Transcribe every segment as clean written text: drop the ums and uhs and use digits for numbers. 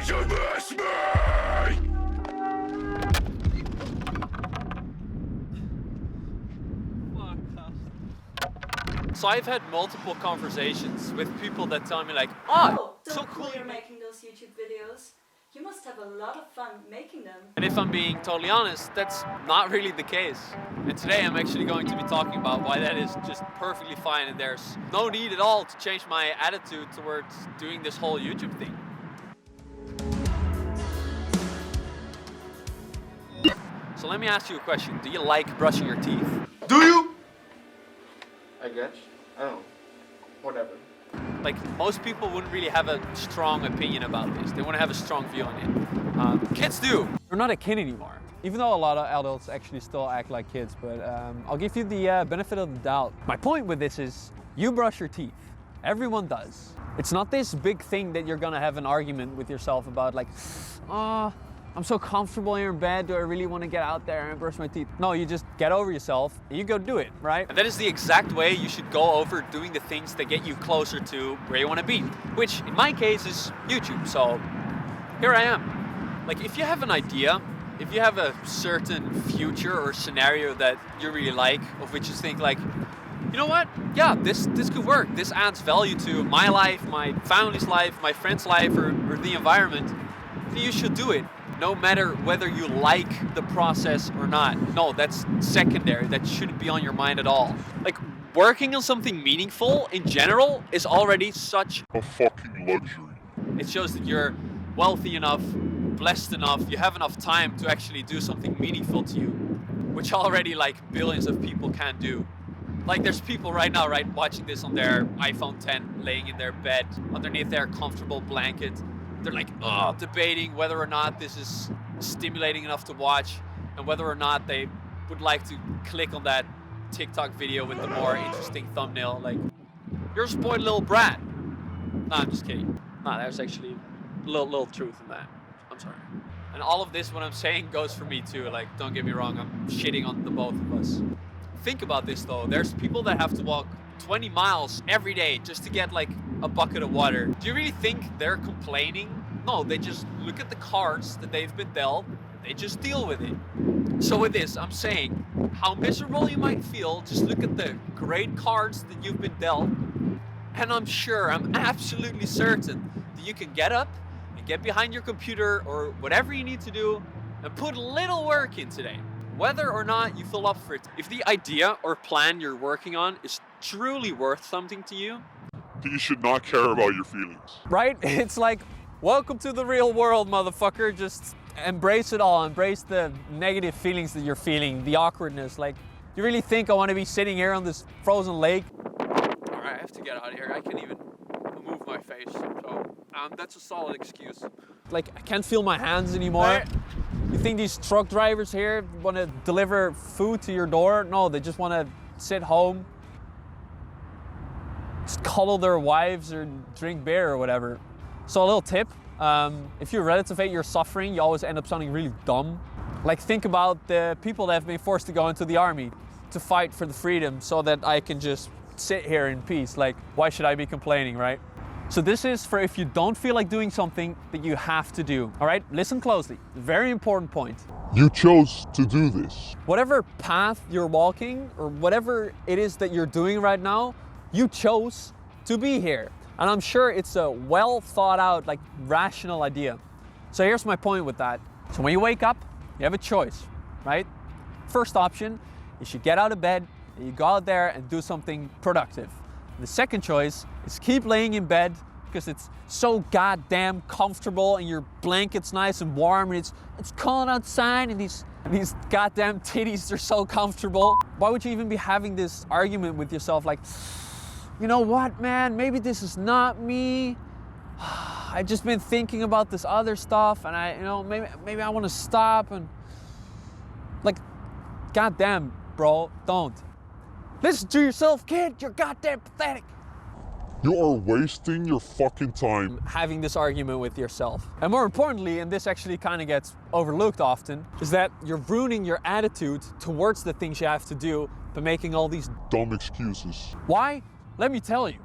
to miss me! So I've had multiple conversations with people that tell me like, oh, so cool you're making those YouTube videos. You must have a lot of fun making them. And if I'm being totally honest, that's not really the case. And today I'm actually going to be talking about why that is just perfectly fine and there's no need at all to change my attitude towards doing this whole YouTube thing. So let me ask you a question. Do you like brushing your teeth? Do you? I guess. I don't know. Whatever. Like, most people wouldn't really have a strong opinion about this. They wouldn't have a strong view on it. Kids do. You're not a kid anymore. Even though a lot of adults actually still act like kids, but I'll give you the benefit of the doubt. My point with this is, you brush your teeth. Everyone does. It's not this big thing that you're gonna have an argument with yourself about like, oh, I'm so comfortable here in bed, do I really want to get out there and brush my teeth? No, you just get over yourself, and you go do it, right? And that is the exact way you should go over doing the things that get you closer to where you want to be, which in my case is YouTube, so here I am. Like, if you have an idea, if you have a certain future or scenario that you really like, of which you think like, you know what? Yeah, this could work. This adds value to my life, my family's life, my friend's life, or the environment, then you should do it. No matter whether you like the process or not. No, that's secondary. That shouldn't be on your mind at all. Like, working on something meaningful in general is already such a fucking luxury. It shows that you're wealthy enough, blessed enough, you have enough time to actually do something meaningful to you, which already like billions of people can't do. Like, there's people right now, right, watching this on their iPhone 10, laying in their bed, underneath their comfortable blanket. They're like, debating whether or not this is stimulating enough to watch and whether or not they would like to click on that TikTok video with the more interesting thumbnail. Like, you're a spoiled little brat. Nah, I'm just kidding. Nah, there's actually a little truth in that. I'm sorry. And all of this, what I'm saying, goes for me too. Like, don't get me wrong, I'm shitting on the both of us. Think about this though. There's people that have to walk 20 miles every day just to get like a bucket of water. Do you really think they're complaining? No, they just look at the cards that they've been dealt, they just deal with it. So with this, I'm saying, how miserable you might feel, just look at the great cards that you've been dealt, and I'm absolutely certain that you can get up and get behind your computer or whatever you need to do and put a little work in today. Whether or not you feel up for it. If the idea or plan you're working on is truly worth something to you, you should not care about your feelings. Right? It's like, welcome to the real world, motherfucker. Just embrace it all. Embrace the negative feelings that you're feeling, the awkwardness. Like, you really think I want to be sitting here on this frozen lake? All right, I have to get out of here. I can't even move my face. So that's a solid excuse. Like, I can't feel my hands anymore. You think these truck drivers here want to deliver food to your door? No, they just want to sit home, just cuddle their wives or drink beer or whatever. So a little tip, if you relativate your suffering, you always end up sounding really dumb. Like, think about the people that have been forced to go into the army to fight for the freedom so that I can just sit here in peace. Like, why should I be complaining, right? So this is for if you don't feel like doing something that you have to do, all right? Listen closely, very important point. You chose to do this. Whatever path you're walking or whatever it is that you're doing right now, you chose to be here. And I'm sure it's a well thought out, like, rational idea. So here's my point with that. So when you wake up, you have a choice, right? First option is you get out of bed and you go out there and do something productive. The second choice is keep laying in bed because it's so goddamn comfortable and your blanket's nice and warm and it's cold outside and these goddamn titties are so comfortable. Why would you even be having this argument with yourself like, you know what, man, maybe this is not me. I've just been thinking about this other stuff and maybe I want to stop and like, goddamn, bro, don't. Listen to yourself, kid, you're goddamn pathetic. You are wasting your fucking time having this argument with yourself. And more importantly, and this actually kind of gets overlooked often, is that you're ruining your attitude towards the things you have to do by making all these dumb excuses. Why? Let me tell you.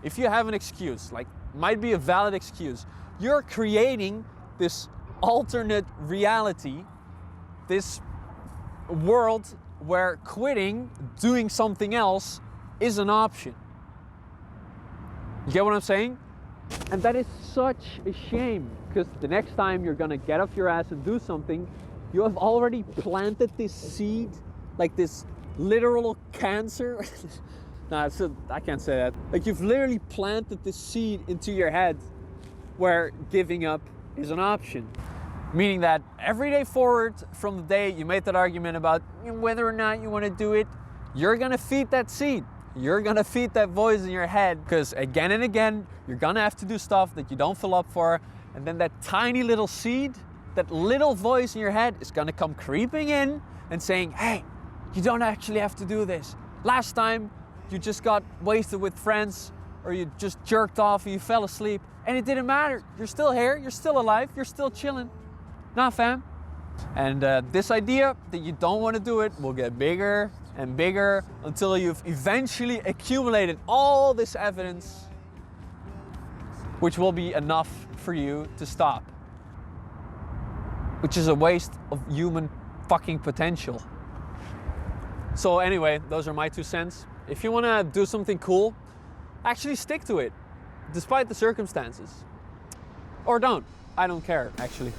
If you have an excuse, like, might be a valid excuse, you're creating this alternate reality, this world where quitting, doing something else, is an option. You get what I'm saying? And that is such a shame, because the next time you're gonna get off your ass and do something, you have already planted this seed, like this literal cancer. Nah, I can't say that. Like, you've literally planted this seed into your head where giving up is an option. Meaning that every day forward from the day you made that argument about whether or not you want to do it, you're gonna feed that seed. You're gonna feed that voice in your head, because again and again, you're gonna have to do stuff that you don't feel up for, and then that tiny little seed, that little voice in your head is gonna come creeping in and saying, hey, you don't actually have to do this. Last time, you just got wasted with friends, or you just jerked off and you fell asleep, and it didn't matter. You're still here, you're still alive, you're still chilling. Nah, fam. And this idea that you don't want to do it will get bigger and bigger until you've eventually accumulated all this evidence, which will be enough for you to stop. Which is a waste of human fucking potential. So anyway, those are my 2 cents. If you want to do something cool, actually stick to it, despite the circumstances. Or don't. I don't care, actually.